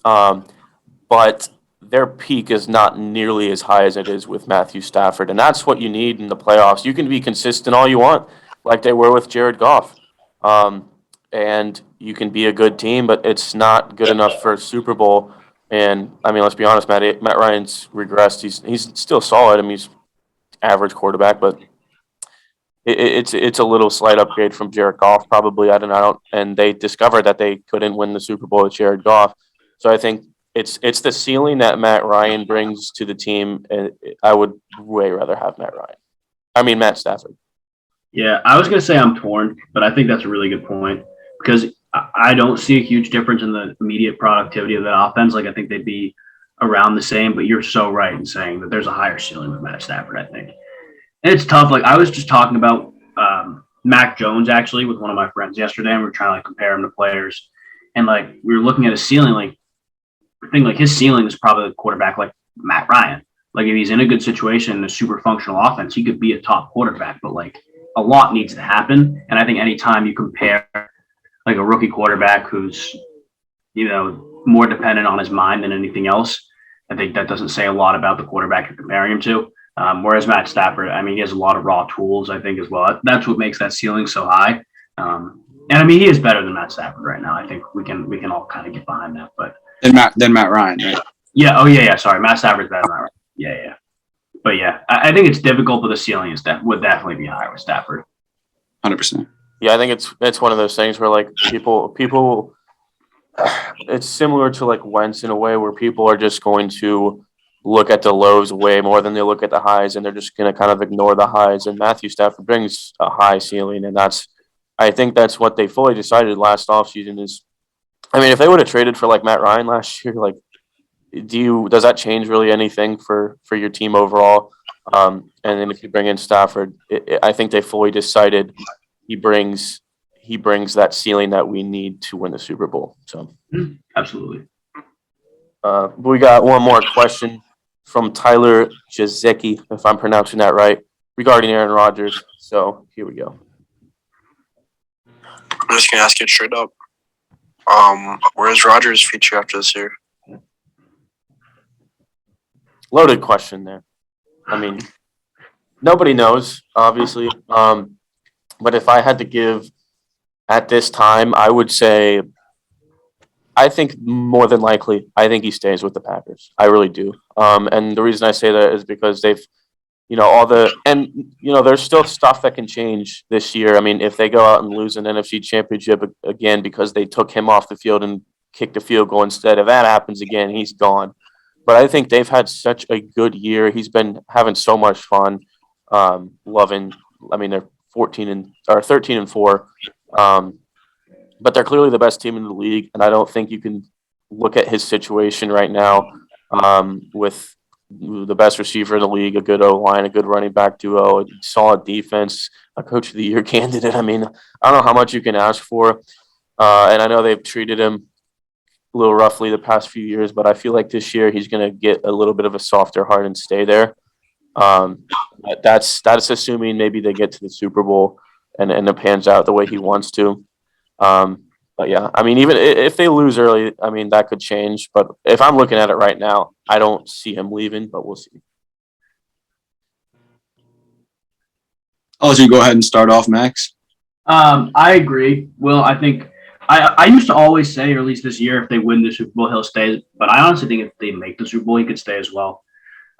but their peak is not nearly as high as it is with Matthew Stafford, and that's what you need in the playoffs. You can be consistent all you want, like they were with Jared Goff, and you can be a good team, but it's not good enough for a Super Bowl. And let's be honest, Matt Ryan's regressed. He's still solid. He's average quarterback, but it's a little slight upgrade from Jared Goff, probably. I don't. And they discovered that they couldn't win the Super Bowl with Jared Goff, so I think it's the ceiling that Matt Ryan brings to the team. And I would way rather have Matt Stafford. Yeah, I was going to say I'm torn, but I think that's a really good point because I don't see a huge difference in the immediate productivity of the offense. I think they'd be around the same, but you're so right in saying that there's a higher ceiling with Matt Stafford, I think. And it's tough. I was just talking about Mac Jones, actually, with one of my friends yesterday, and we were trying to compare him to players. And, we were looking at his ceiling, I think, his ceiling is probably a quarterback like Matt Ryan. If he's in a good situation in a super functional offense, he could be a top quarterback, but, a lot needs to happen. And I think anytime you compare a rookie quarterback who's, more dependent on his mind than anything else, I think that doesn't say a lot about the quarterback you're comparing him to. Whereas Matt Stafford, he has a lot of raw tools, I think, as well. That's what makes that ceiling so high. And he is better than Matt Stafford right now. I think we can all kind of get behind that. But Then Matt Ryan, right? Yeah. Oh yeah. Sorry, Matt Stafford's better than Matt Ryan. Yeah. But yeah, I think it's difficult, but the ceiling would definitely be higher with Stafford. 100%. Yeah, I think it's one of those things where people it's similar to Wentz in a way where people are just going to look at the lows way more than they look at the highs, and they're just going to kind of ignore the highs. And Matthew Stafford brings a high ceiling, and I think that's what they fully decided last offseason is. If they would have traded for Matt Ryan last year, does that change really anything for your team overall? And then if you bring in Stafford, I think they fully decided he brings that ceiling that we need to win the Super Bowl. So Absolutely. We got one more question from Tyler Jazecki, if I'm pronouncing that right, regarding Aaron Rodgers. So here we go. I'm just gonna ask it straight up. Where's Rodgers' future after this year? Loaded question there. Nobody knows, obviously. But if I had to give at this time, I would say I think more than likely, I think he stays with the Packers. I really do. And the reason I say that is because they've, there's still stuff that can change this year. If they go out and lose an NFC championship again because they took him off the field and kicked a field goal instead, if that happens again, he's gone. But I think they've had such a good year. He's been having so much fun, loving I mean, they're 13-4. But they're clearly the best team in the league, and I don't think you can look at his situation right now with the best receiver in the league, a good O-line, a good running back duo, a solid defense, a Coach of the Year candidate. I mean, I don't know how much you can ask for, and I know they've treated him a little roughly the past few years, but I feel like this year he's going to get a little bit of a softer heart and stay there. But that's assuming maybe they get to the Super Bowl and it pans out the way he wants to. But yeah, I mean, even if they lose early, I mean, that could change. But if I'm looking at it right now, I don't see him leaving, but we'll see. I'll let you go ahead and start off, Max. I agree. Will, I think I used to always say, or at least this year, if they win the Super Bowl, he'll stay. But I honestly think if they make the Super Bowl, he could stay as well.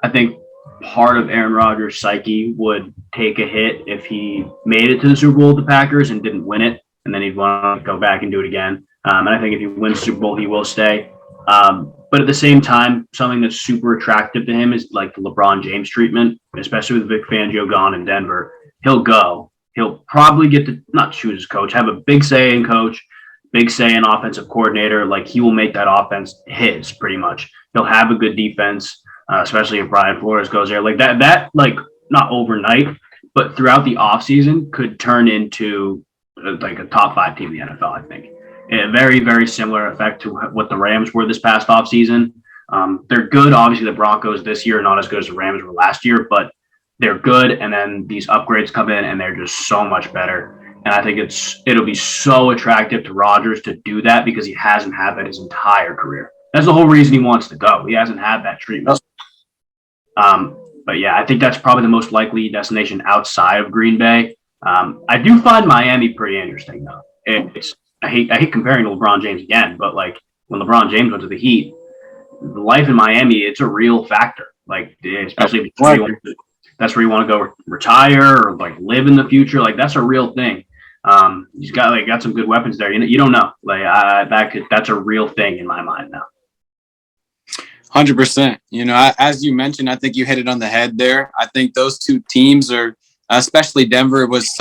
I think part of Aaron Rodgers' psyche would take a hit if he made it to the Super Bowl with the Packers and didn't win it, and then he'd want to go back and do it again. And I think if he wins the Super Bowl, he will stay. But at the same time, something that's super attractive to him is like the LeBron James treatment, especially with Vic Fangio gone in Denver. He'll go. He'll probably get to not choose his coach, have a big say in coach, big say in offensive coordinator. Like he will make that offense his pretty much. He'll have a good defense, especially if Brian Flores goes there. Like that like not overnight, but throughout the offseason could turn into like a top 5 team in the NFL, I think. A very, very similar effect to what the Rams were this past offseason. They're good. Obviously, the Broncos this year are not as good as the Rams were last year, but they're good. And then these upgrades come in, and they're just so much better. And I think it'll be so attractive to Rodgers to do that because he hasn't had that his entire career. That's the whole reason he wants to go. He hasn't had that treatment. But yeah, I think that's probably the most likely destination outside of Green Bay. I do find Miami pretty interesting, though. I hate comparing to LeBron James again, but like when LeBron James went to the Heat, life in Miami, it's a real factor. Like especially if that's where you want to go retire or like live in the future. Like that's a real thing. He's got some good weapons there. You don't know. Like that's a real thing in my mind now. 100%. You know, as you mentioned, I think you hit it on the head there. I think those two teams are. Especially Denver was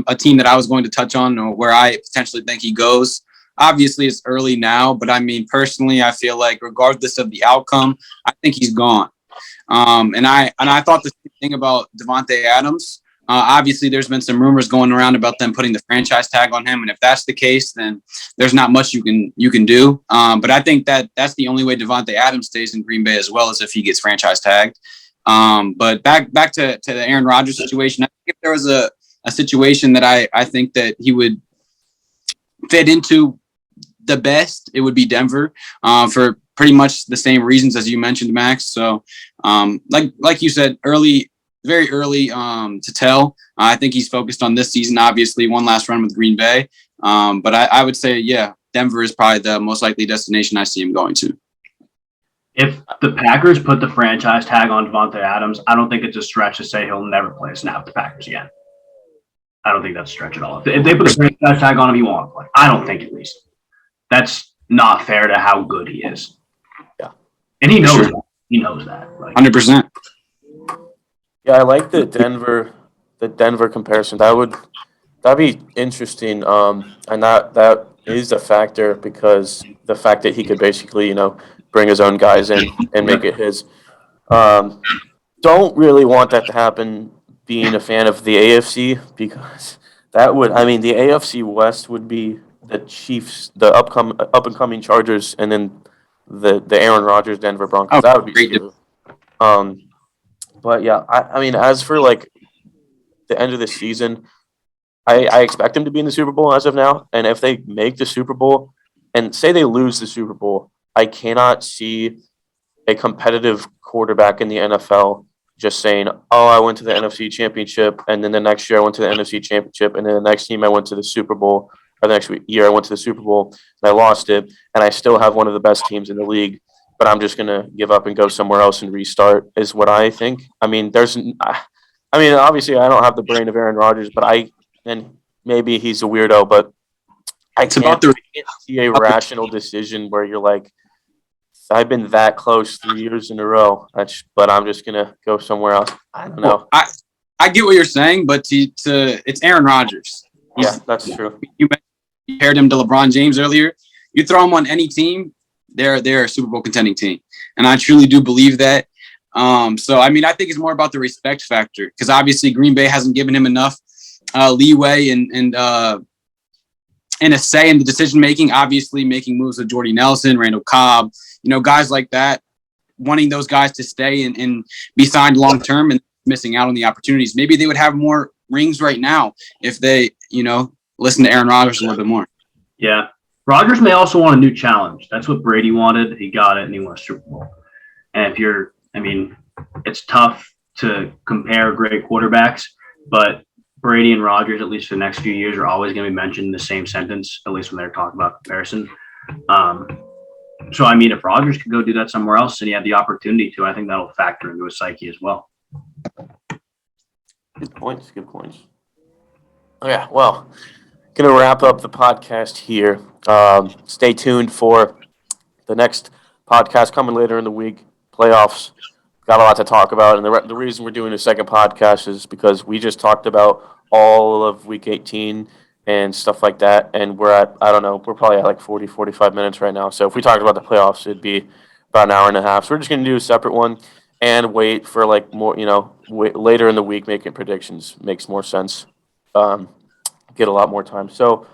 a team that I was going to touch on where I potentially think he goes. Obviously, it's early now, but I mean, personally, I feel like regardless of the outcome, I think he's gone. And I thought the same thing about Davante Adams. Obviously, there's been some rumors going around about them putting the franchise tag on him, and if that's the case, then there's not much you can do. But I think that's the only way Davante Adams stays in Green Bay as well as if he gets franchise tagged. But back to the Aaron Rodgers situation, I think if there was a situation that I think that he would fit into the best, it would be Denver for pretty much the same reasons as you mentioned, Max. So like you said, very early to tell. I think he's focused on this season, obviously one last run with Green Bay. But I would say, yeah, Denver is probably the most likely destination I see him going to. If the Packers put the franchise tag on Davante Adams, I don't think it's a stretch to say he'll never play a snap with the Packers again. I don't think that's a stretch at all. If they put the franchise tag on him, he won't play. I don't think, at least. That's not fair to how good he is. Yeah. And he knows that. He knows that. 100%. Yeah, I like the Denver comparison. That'd be interesting. And that is a factor because the fact that he could basically, bring his own guys in and make it his. Don't really want that to happen being a fan of the AFC because that would, the AFC West would be the Chiefs, the up and coming Chargers, and then the Aaron Rodgers Denver Broncos. That would be true. But yeah, as for like the end of the season, I expect him to be in the Super Bowl as of now. And if they make the Super Bowl and say they lose the Super Bowl, I cannot see a competitive quarterback in the NFL just saying, oh, I went to the NFC Championship, and then the next year I went to the NFC Championship, and then the next team I went to the Super Bowl, or the next year I went to the Super Bowl, and I lost it, and I still have one of the best teams in the league, but I'm just going to give up and go somewhere else and restart is what I think. Obviously I don't have the brain of Aaron Rodgers, and maybe he's a weirdo, but I can't see a rational decision where you're like, I've been that close 3 years in a row, but I'm just going to go somewhere else. I don't know. I get what you're saying, but it's Aaron Rodgers. Yeah, that's true. You compared him to LeBron James earlier. You throw him on any team, they're a Super Bowl contending team, and I truly do believe that. So I mean, I think it's more about the respect factor because obviously Green Bay hasn't given him enough leeway and a say in the decision making. Obviously, making moves with Jordy Nelson, Randall Cobb, guys like that, wanting those guys to stay and be signed long term and missing out on the opportunities. Maybe they would have more rings right now if they, listen to Aaron Rodgers a little bit more. Yeah. Rodgers may also want a new challenge. That's what Brady wanted. He got it, and he won a Super Bowl. And it's tough to compare great quarterbacks, but Brady and Rodgers, at least for the next few years, are always going to be mentioned in the same sentence, at least when they're talking about comparison. So, if Rodgers could go do that somewhere else and he had the opportunity to, I think that'll factor into his psyche as well. Good points. Oh, yeah, well, going to wrap up the podcast here. Stay tuned for the next podcast coming later in the week. Playoffs. Got a lot to talk about. And the reason we're doing a second podcast is because we just talked about all of Week 18 and stuff like that. And we're at, I don't know, we're probably at like 40, 45 minutes right now. So if we talked about the playoffs, it'd be about an hour and a half. So we're just going to do a separate one and wait for like more, later in the week making predictions makes more sense. Get a lot more time. So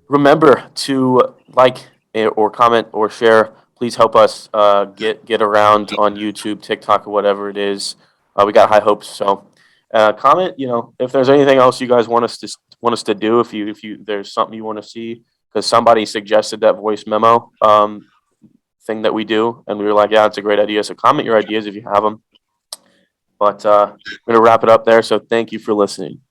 remember to like or comment or share. Please help us get around on YouTube, TikTok, or whatever it is. We got high hopes. So comment. If there's anything else you guys want us to do, if you there's something you want to see, because somebody suggested that voice memo thing that we do, and we were like, yeah, it's a great idea. So comment your ideas if you have them. But we're gonna wrap it up there. So thank you for listening.